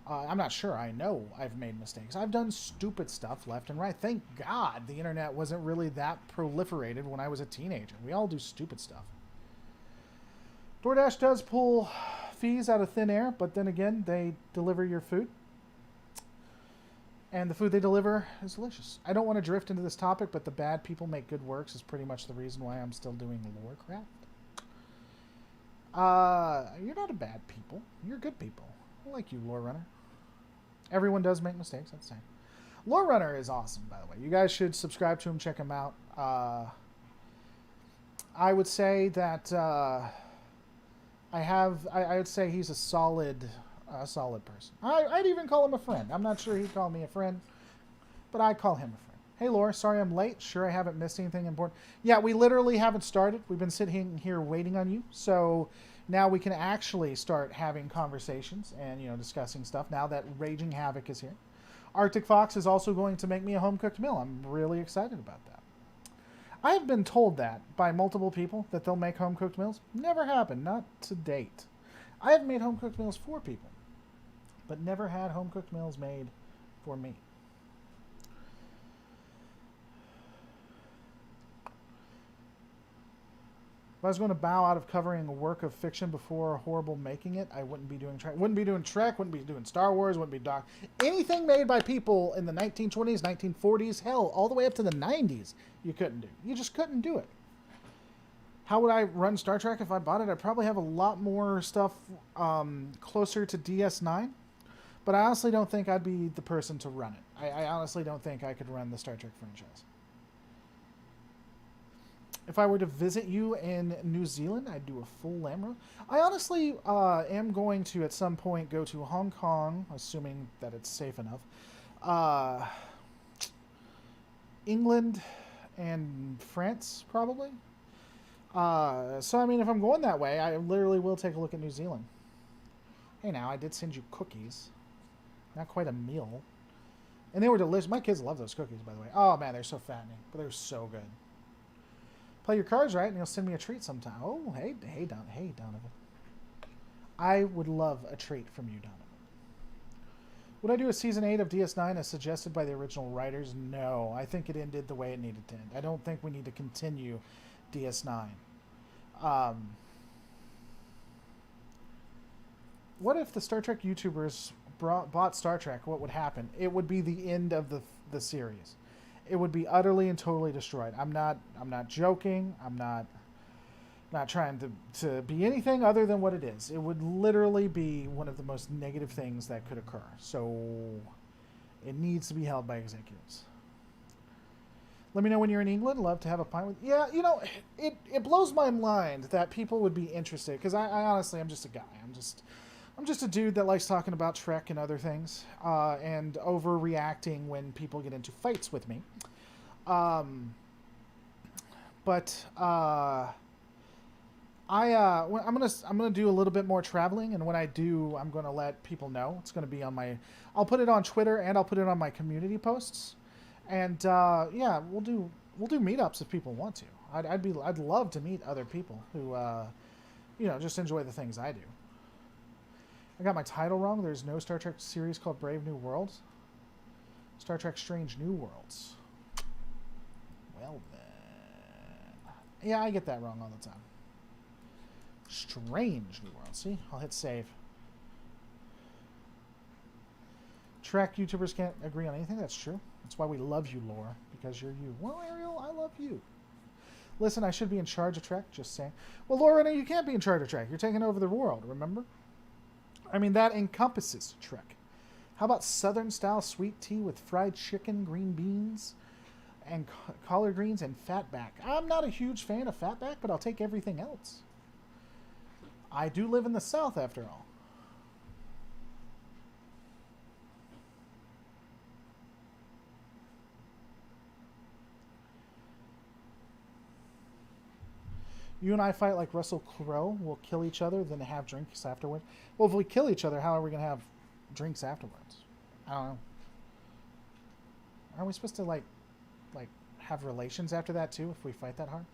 I'm not sure. I know I've made mistakes. I've done stupid stuff left and right. Thank God the internet wasn't really that proliferated when I was a teenager. We all do stupid stuff. DoorDash does pull fees out of thin air, but then again, they deliver your food. And the food they deliver is delicious. I don't want to drift into this topic, but the bad people make good works is pretty much the reason why I'm still doing Lorecraft. You're not a bad people. You're good people. I like you, Lore Runner. Everyone does make mistakes, that's the same. Lore Runner is awesome, by the way. You guys should subscribe to him, check him out. I would say that I would say he's a solid person. I'd even call him a friend. I'm not sure he'd call me a friend, but I call him a friend. Hey, Lore, sorry I'm late. Sure I haven't missed anything important. Yeah, we literally haven't started. We've been sitting here waiting on you, so... Now we can actually start having conversations and, discussing stuff now that Raging Havoc is here. Arctic Fox is also going to make me a home-cooked meal. I'm really excited about that. I have been told that by multiple people that they'll make home-cooked meals. Never happened, not to date. I have made home-cooked meals for people, but never had home-cooked meals made for me. If I was going to bow out of covering a work of fiction before horrible making it, I wouldn't be doing Trek. Wouldn't be doing Trek. Wouldn't be doing Star Wars. Wouldn't be anything made by people in the 1920s, 1940s, hell, all the way up to the 90s. You couldn't do. You just couldn't do it. How would I run Star Trek if I bought it? I'd probably have a lot more stuff closer to DS9, but I honestly don't think I'd be the person to run it. I honestly don't think I could run the Star Trek franchise. If I were to visit you in New Zealand, I'd do a full lamb. I honestly am going to, at some point, go to Hong Kong, assuming that it's safe enough. England and France, probably. So, I mean, if I'm going that way, I literally will take a look at New Zealand. Hey, now, I did send you cookies. Not quite a meal. And they were delicious. My kids love those cookies, by the way. Oh, man, they're so fattening. But they're so good. Play your cards right, and you'll send me a treat sometime. Oh, hey, Donovan. I would love a treat from you, Donovan. Would I do a Season 8 of DS9 as suggested by the original writers? No. I think it ended the way it needed to end. I don't think we need to continue DS9. What if the Star Trek YouTubers bought Star Trek, what would happen? It would be the end of the series. It would be utterly and totally destroyed. I'm not joking. I'm not trying to be anything other than what it is. It would literally be one of the most negative things that could occur. So it needs to be held by executives. Let me know when you're in England. Love to have a pint with. Yeah, you know, it blows my mind that people would be interested, because I honestly, I'm just a guy. I'm just a dude that likes talking about Trek and other things, and overreacting when people get into fights with me. I'm gonna do a little bit more traveling, and when I do, I'm gonna let people know. It's gonna be on my. I'll put it on Twitter, and I'll put it on my community posts, and yeah, we'll do meetups if people want to. I'd love to meet other people who just enjoy the things I do. I got my title wrong. There's no Star Trek series called Brave New Worlds. Star Trek Strange New Worlds. Well then. Yeah, I get that wrong all the time. Strange New Worlds. See? I'll hit save. Trek YouTubers can't agree on anything. That's true. That's why we love you, Laura. Because you're you. Well, Ariel, I love you. Listen, I should be in charge of Trek. Just saying. Well, Laura, no, you can't be in charge of Trek. You're taking over the world, remember? I mean, that encompasses Trek. How about Southern-style sweet tea with fried chicken, green beans, and collard greens and fatback? I'm not a huge fan of fatback, but I'll take everything else. I do live in the South, after all. You and I fight like Russell Crowe. We'll kill each other, then have drinks afterward. Well, if we kill each other, how are we going to have drinks afterwards? I don't know. Aren't we supposed to, like have relations after that, too, if we fight that hard?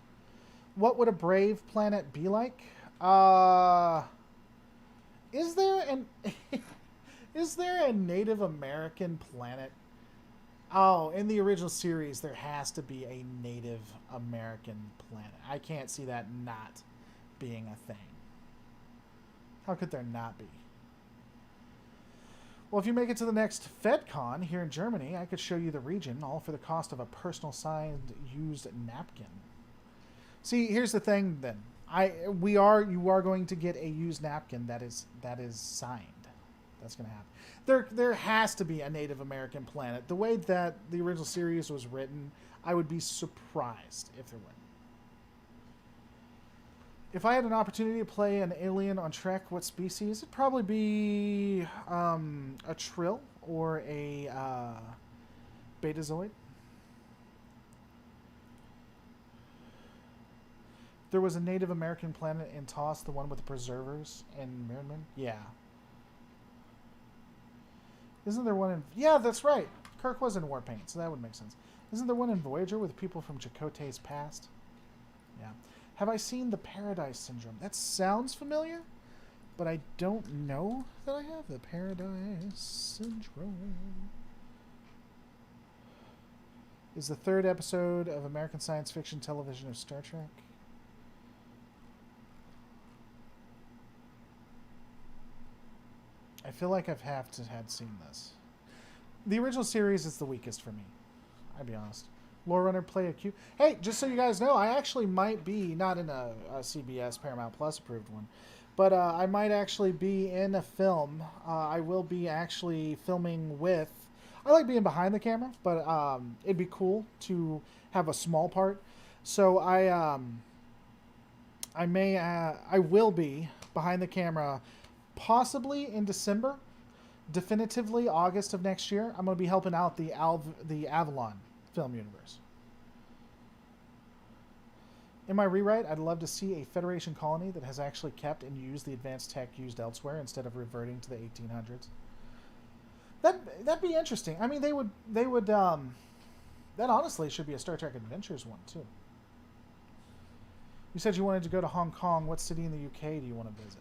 What would a brave planet be like? Is there a Native American planet? Oh, in the original series, there has to be a Native American planet. I can't see that not being a thing. How could there not be? Well, if you make it to the next FedCon here in Germany, I could show you the region, all for the cost of a personal signed used napkin. See, here's the thing then. You are going to get a used napkin that is signed. That's going to happen. There has to be a Native American planet. The way that the original series was written, I would be surprised if there weren't. If I had an opportunity to play an alien on Trek, what species? It'd probably be a Trill or a Betazoid. There was a Native American planet in TOS, the one with the preservers in Mirrenman. Yeah. Isn't there one in... Yeah, that's right. Kirk was in Warpaint, so that would make sense. Isn't there one in Voyager with people from Chakotay's past? Yeah. Have I seen the Paradise Syndrome? That sounds familiar, but I don't know that I have the Paradise Syndrome. Is the third episode of American science fiction television of Star Trek? I feel like I've had seen this. The original series is the weakest for me. I'll be honest. Lore Runner play a Q. Hey, just so you guys know, I actually might be, not in a CBS Paramount Plus approved one, but I might actually be in a film. I will be actually filming with... I like being behind the camera, but it'd be cool to have a small part. So I will be behind the camera possibly in December, definitively August of next year. I'm going to be helping out the Avalon film universe. In my rewrite, I'd love to see a Federation colony that has actually kept and used the advanced tech used elsewhere instead of reverting to the 1800s. That'd be interesting. I mean, they would that honestly should be a Star Trek Adventures one too. You said you wanted to go to Hong Kong. What city in the UK do you want to visit?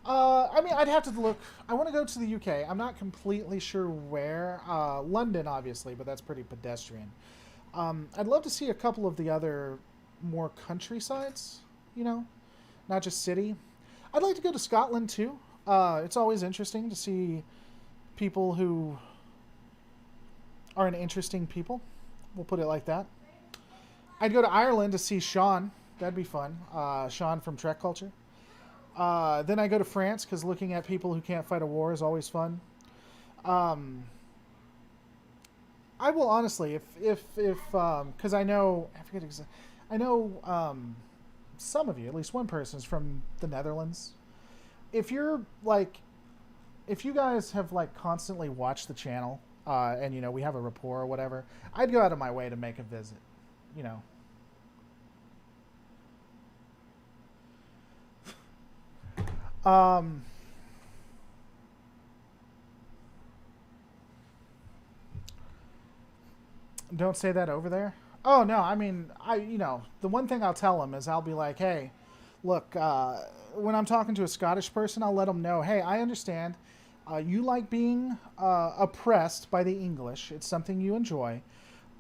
I mean, I'd have to look. I want to go to the UK. I'm not completely sure where. London, obviously, but that's pretty pedestrian. I'd love to see a couple of the other more countrysides, not just city. I'd like to go to Scotland, too. It's always interesting to see people who are an interesting people. We'll put it like that. I'd go to Ireland to see Sean. That'd be fun. Sean from Trek Culture. Then I go to France because looking at people who can't fight a war is always fun. I will honestly, if because I know, I forget exactly, I know some of you, at least one person, is from the Netherlands. If you're like, if you guys have like constantly watched the channel, and you know we have a rapport or whatever, I'd go out of my way to make a visit. You know. Don't say that over there. Oh no, I mean, you know, the one thing I'll tell them is I'll be like, hey, look, when I'm talking to a Scottish person, I'll let them know, hey, I understand. You like being oppressed by the English. It's something you enjoy.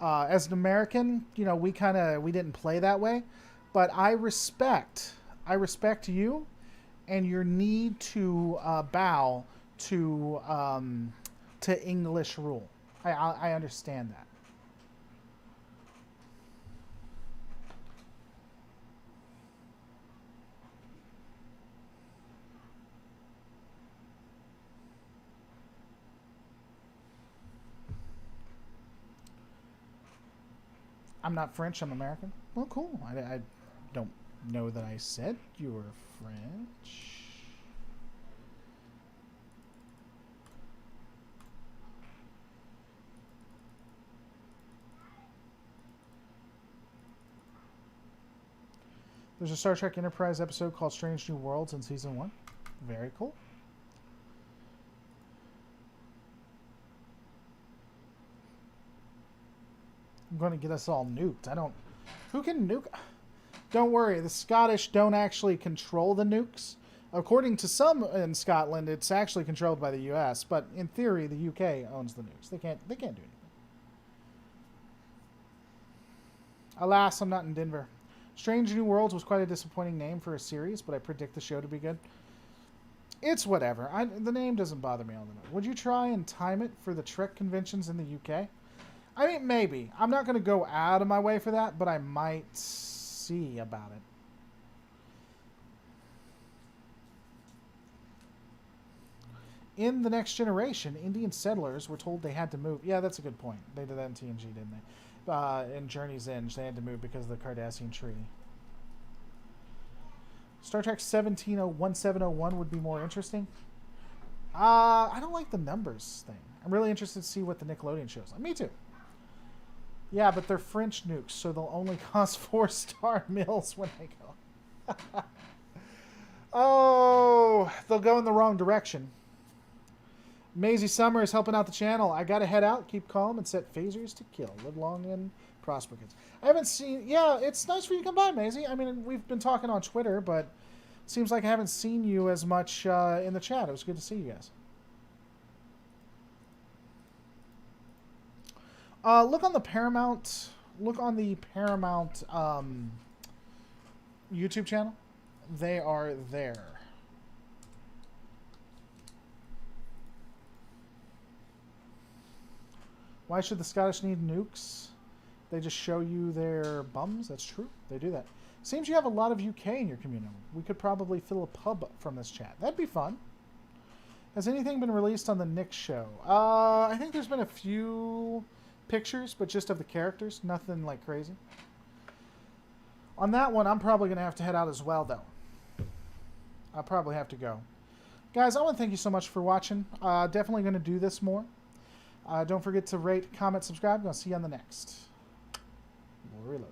As an American, you know, we didn't play that way, but I respect you and your need to bow to English rule. I understand that. I'm not French, I'm American. Well, cool. I don't know that I said you were French. There's a Star Trek Enterprise episode called Strange New Worlds in Season 1. Very cool. I'm going to get us all nuked. Who can nuke? Don't worry, the Scottish don't actually control the nukes. According to some in Scotland, it's actually controlled by the US, but in theory, the UK owns the nukes. They can't do anything. Alas, I'm not in Denver. Strange New Worlds was quite a disappointing name for a series, but I predict the show to be good. It's whatever. The name doesn't bother me all the time. Would you try and time it for the Trek conventions in the UK? I mean, maybe. I'm not going to go out of my way for that, but I might see about it. In The Next Generation, Indian settlers were told they had to move. Yeah, that's a good point. They did that in TNG, didn't they? In Journey's End, they had to move because of the Cardassian Treaty. Star Trek 1701 would be more interesting. I don't like the numbers thing. I'm really interested to see what the Nickelodeon shows like. Me too. Yeah, but they're French nukes, so they'll only cost 4-star meals when they go. Oh, they'll go in the wrong direction. Maisie Summer is helping out the channel. I gotta head out, keep calm, and set phasers to kill. Live long and prosper, kids. I haven't seen... Yeah, it's nice for you to come by, Maisie. I mean, we've been talking on Twitter, but it seems like I haven't seen you as much in the chat. It was good to see you guys. Look on the Paramount YouTube channel. They are there. Why should the Scottish need nukes? They just show you their bums. That's true. They do that. Seems you have a lot of UK in your community. We could probably fill a pub from this chat. That'd be fun. Has anything been released on the Nick show? I think there's been a few pictures, but just of the characters. Nothing like crazy. On that one, I'm probably going to have to head out as well, though. I'll probably have to go. Guys, I want to thank you so much for watching. Definitely going to do this more. Don't forget to rate, comment, subscribe. I'll see you on the next. We'll reload.